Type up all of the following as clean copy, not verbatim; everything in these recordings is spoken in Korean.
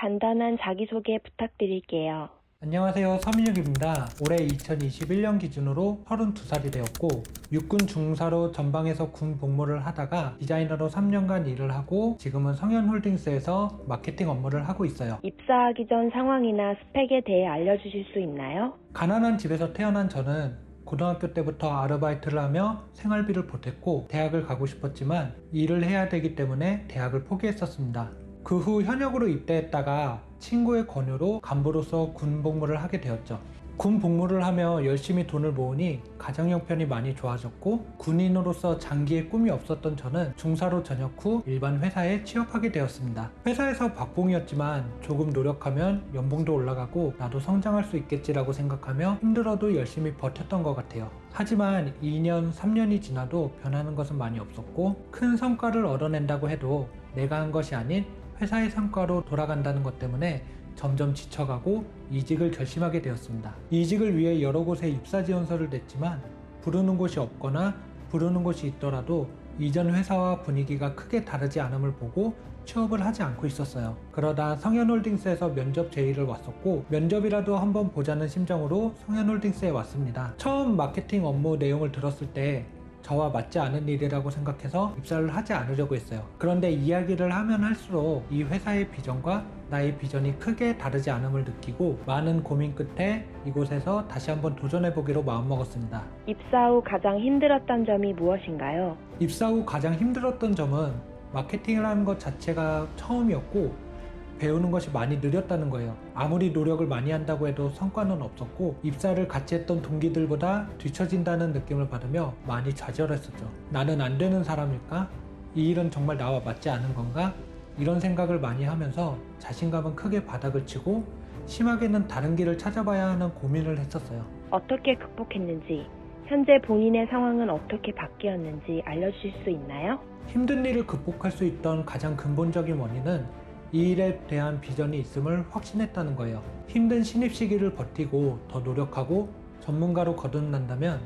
간단한 자기소개 부탁드릴게요. 안녕하세요. 서민혁입니다. 올해 2021년 기준으로 32살이 되었고 육군 중사로 전방에서 군 복무를 하다가 디자이너로 3년간 일을 하고 지금은 성현홀딩스에서 마케팅 업무를 하고 있어요. 입사하기 전 상황이나 스펙에 대해 알려주실 수 있나요? 가난한 집에서 태어난 저는 고등학교 때부터 아르바이트를 하며 생활비를 보탰고 대학을 가고 싶었지만 일을 해야 되기 때문에 대학을 포기했었습니다. 그 후 현역으로 입대했다가 친구의 권유로 간부로서 군 복무를 하게 되었죠. 군 복무를 하며 열심히 돈을 모으니 가정 형편이 많이 좋아졌고 군인으로서 장기의 꿈이 없었던 저는 중사로 전역 후 일반 회사에 취업하게 되었습니다. 회사에서 박봉이었지만 조금 노력하면 연봉도 올라가고 나도 성장할 수 있겠지라고 생각하며 힘들어도 열심히 버텼던 것 같아요. 하지만 2년, 3년이 지나도 변하는 것은 많이 없었고 큰 성과를 얻어낸다고 해도 내가 한 것이 아닌 회사의 성과로 돌아간다는 것 때문에 점점 지쳐가고 이직을 결심하게 되었습니다. 이직을 위해 여러 곳에 입사 지원서를 냈지만 부르는 곳이 없거나 부르는 곳이 있더라도 이전 회사와 분위기가 크게 다르지 않음을 보고 취업을 하지 않고 있었어요. 그러다 성현홀딩스에서 면접 제의를 왔었고 면접이라도 한번 보자는 심정으로 성현홀딩스에 왔습니다. 처음 마케팅 업무 내용을 들었을 때 저와 맞지 않은 일이라고 생각해서 입사를 하지 않으려고 했어요. 그런데 이야기를 하면 할수록 이 회사의 비전과 나의 비전이 크게 다르지 않음을 느끼고 많은 고민 끝에 이곳에서 다시 한번 도전해보기로 마음먹었습니다. 입사 후 가장 힘들었던 점이 무엇인가요? 입사 후 가장 힘들었던 점은 마케팅을 하는 것 자체가 처음이었고 배우는 것이 많이 느렸다는 거예요. 아무리 노력을 많이 한다고 해도 성과는 없었고 입사를 같이 했던 동기들보다 뒤처진다는 느낌을 받으며 많이 좌절했었죠. 나는 안 되는 사람일까? 이 일은 정말 나와 맞지 않은 건가? 이런 생각을 많이 하면서 자신감은 크게 바닥을 치고 심하게는 다른 길을 찾아봐야 하는 고민을 했었어요. 어떻게 극복했는지, 현재 본인의 상황은 어떻게 바뀌었는지 알려주실 수 있나요? 힘든 일을 극복할 수 있던 가장 근본적인 원인은 이 일에 대한 비전이 있음을 확신했다는 거예요. 힘든 신입 시기를 버티고 더 노력하고 전문가로 거듭난다면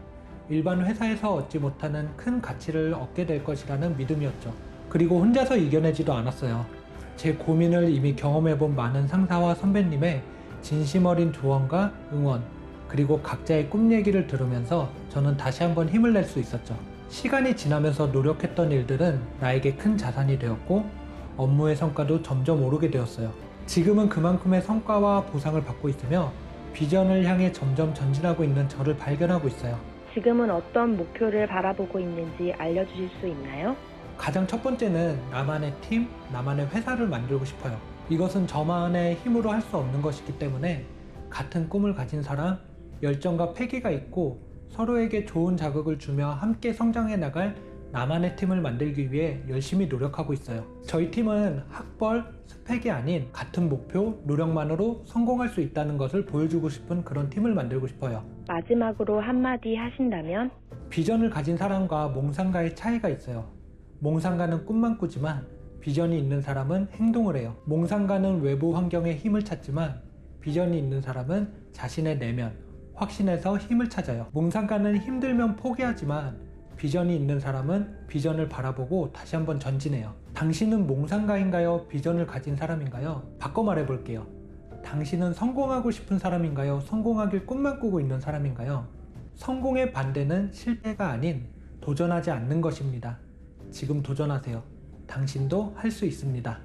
일반 회사에서 얻지 못하는 큰 가치를 얻게 될 것이라는 믿음이었죠. 그리고 혼자서 이겨내지도 않았어요. 제 고민을 이미 경험해본 많은 상사와 선배님의 진심 어린 조언과 응원, 그리고 각자의 꿈 얘기를 들으면서 저는 다시 한번 힘을 낼 수 있었죠. 시간이 지나면서 노력했던 일들은 나에게 큰 자산이 되었고 업무의 성과도 점점 오르게 되었어요. 지금은 그만큼의 성과와 보상을 받고 있으며 비전을 향해 점점 전진하고 있는 저를 발견하고 있어요. 지금은 어떤 목표를 바라보고 있는지 알려주실 수 있나요? 가장 첫 번째는 나만의 팀, 나만의 회사를 만들고 싶어요. 이것은 저만의 힘으로 할 수 없는 것이기 때문에 같은 꿈을 가진 사람, 열정과 패기가 있고 서로에게 좋은 자극을 주며 함께 성장해 나갈 나만의 팀을 만들기 위해 열심히 노력하고 있어요. 저희 팀은 학벌, 스펙이 아닌 같은 목표, 노력만으로 성공할 수 있다는 것을 보여주고 싶은 그런 팀을 만들고 싶어요. 마지막으로 한마디 하신다면? 비전을 가진 사람과 몽상가의 차이가 있어요. 몽상가는 꿈만 꾸지만 비전이 있는 사람은 행동을 해요. 몽상가는 외부 환경에 힘을 찾지만 비전이 있는 사람은 자신의 내면, 확신에서 힘을 찾아요. 몽상가는 힘들면 포기하지만 비전이 있는 사람은 비전을 바라보고 다시 한번 전진해요. 당신은 몽상가인가요? 비전을 가진 사람인가요? 바꿔 말해볼게요. 당신은 성공하고 싶은 사람인가요? 성공하길 꿈만 꾸고 있는 사람인가요? 성공의 반대는 실패가 아닌 도전하지 않는 것입니다. 지금 도전하세요. 당신도 할 수 있습니다.